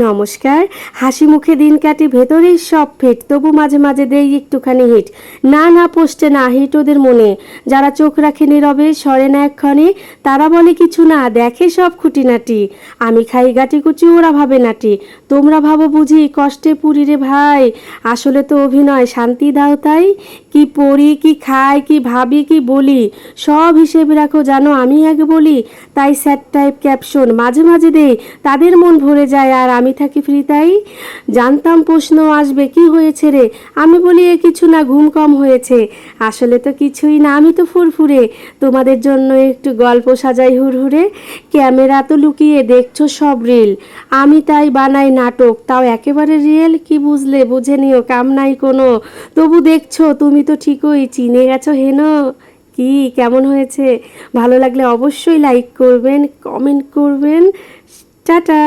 নমস্কার। হাসি মুখে দিন কাটে, ভেতরেই সব ফিট, তবু মাঝে মাঝে দেই একটুখানি হিট। না না পোস্টে না হিট ওদের মনে, যারা চোখ রাখে নীরবে, সরে না এক্ষণে, তারা বলে কিছু না, দেখে সব খুঁটিনাটি। আমি খাই গাটি কুচি, ওরা ভাবে নাটি, তোমরা ভাবো বুঝি কষ্টে পুরি রে ভাই। আসলে তো অভিনয়, শান্তি দাও তাই। কি পড়ি, কি খাই, কি ভাবি, কি বলি, সব হিসেব রাখো জানো আমি আগে বলি। তাই স্যাড টাইপ ক্যাপশন মাঝে মাঝে দেই, তাদের মন ভরে যায় আর আমি থাকি ফ্রি। তাই জানতাম প্রশ্ন আসবে, কি হয়েছে রে, আমি বলি এ কিছু না, ঘুম কম হয়েছে। আসলে তো কিছুই না, আমি তো ফুরফুরে, তোমাদের জন্য একটু গল্প সাজাই হুড়হুড়ে। ক্যামেরা তো লুকিয়ে দেখছো সব রিল, আমি তাই বানাই নাটক, তাও একেবারে রিয়েল। কি বুঝলে, বুঝে নিও, কাম নাই কোনো, তবু দেখছো তুমি তো ঠিকই চিনে গেছো হেন। কি কেমন হয়েছে? ভালো লাগলে অবশ্যই লাইক করবেন, কমেন্ট করবেন। টাটা।